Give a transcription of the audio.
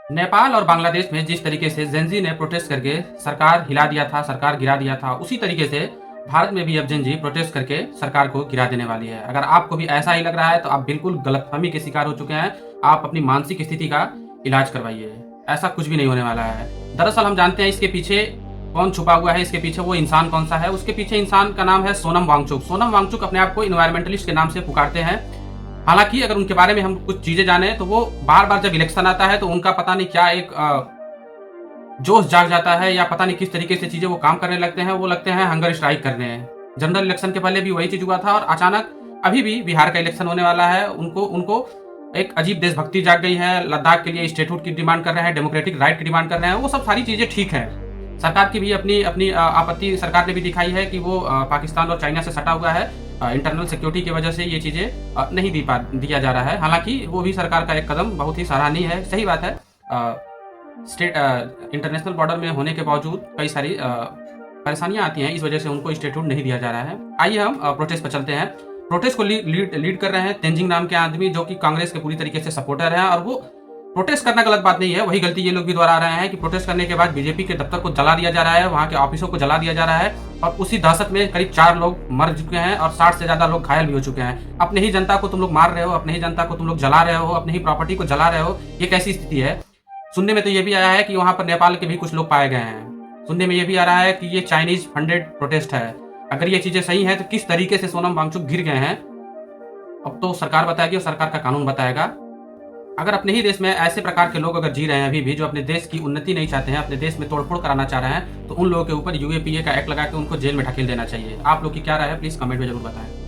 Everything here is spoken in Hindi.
नेपाल और बांग्लादेश में जिस तरीके से जेन-ज़ी ने प्रोटेस्ट करके सरकार हिला दिया था, सरकार गिरा दिया था, उसी तरीके से भारत में भी अब जेन-ज़ी प्रोटेस्ट करके सरकार को गिरा देने वाली है। अगर आपको भी ऐसा ही लग रहा है तो आप बिल्कुल गलतफ़हमी के शिकार हो चुके हैं। आप अपनी मानसिक स्थिति का इलाज करवाइए। ऐसा कुछ भी नहीं होने वाला है। दरअसल हम जानते हैं इसके पीछे कौन छुपा हुआ है, इसके पीछे वो इंसान कौन-सा है। उसके पीछे इंसान का नाम है सोनम वांगचुक। सोनम वांगचुक अपने आप को एनवायरमेंटलिस्ट के नाम से पुकारते हैं। हालाँकि अगर उनके बारे में हम कुछ चीज़ें जानें तो वो बार-बार जब इलेक्शन आता है तो उनका पता नहीं क्या एक जोश जाग जाता है या पता नहीं किस तरीके से चीज़ें वो काम करने लगते हैं, वो लगते हैं हंगर स्ट्राइक करने हैं। जनरल इलेक्शन के पहले भी वही चीज़ हुआ था और अचानक अभी भी बिहार का इलेक्शन होने वाला है, उनको उनको एक अजीब देशभक्ति जाग गई है, लद्दाख के लिए स्टेटहुड की डिमांड कर रहे हैं, डेमोक्रेटिक राइट की डिमांड कर रहे हैं, वो सब सारी चीज़ें ठीक हैं। सरकार की भी अपनी अपनी आपत्ति सरकार ने भी दिखाई है कि वो पाकिस्तान और चाइना से सटा हुआ है। इंटरनल सिक्योरिटी की वजह से ये चीज़ें नहीं दिया जा रहा है। हालाँकि वो भी सरकार का एक कदम बहुत ही सराहनीय है, सही बात है। इंटरनेशनल बॉर्डर में होने के बावजूद कई सारी परेशानियाँ आती हैं, इस वजह से उनको स्टेटहुड नहीं दिया जा रहा है। आइए हम प्रोटेस्ट पर चलते हैं। प्रोटेस्ट को लीड कर रहे हैं तेंजिंग नाम के आदमी, जो कि कांग्रेस के पूरी तरीके से सपोर्टर हैं, और वो प्रोटेस्ट करना गलत बात नहीं है, वही गलती ये लोग भी दोहरा रहे हैं कि प्रोटेस्ट करने के बाद बीजेपी के दफ्तर को जला दिया जा रहा है, वहाँ के ऑफिसों को जला दिया जा रहा है, और उसी दहशत में करीब 4 लोग मर चुके हैं और 60 से ज़्यादा लोग घायल भी हो चुके हैं। अपने ही जनता को तुम लोग मार रहे हो, अपने ही जनता को तुम लोग जला रहे हो, अपनी ही प्रॉपर्टी को जला रहे हो, ये कैसी स्थिति है? सुनने में तो ये भी आया है कि वहाँ पर नेपाल के भी कुछ लोग पाए गए हैं। सुनने में ये भी आ रहा है कि ये चाइनीज फंडेड प्रोटेस्ट है। अगर ये चीज़ें सही हैं तो किस तरीके से सोनम वांगचुक गिर गए हैं, अब तो सरकार बताएगी और सरकार का कानून बताएगा। अगर अपने ही देश में ऐसे प्रकार के लोग अगर जी रहे हैं अभी भी, जो अपने देश की उन्नति नहीं चाहते हैं, अपने देश में तोड़फोड़ कराना चाह रहे हैं, तो उन लोगों के ऊपर यूएपीए का एक्ट लगा के उनको जेल में ढकेल देना चाहिए। आप लोग की क्या राय है, प्लीज़ कमेंट में जरूर बताएं।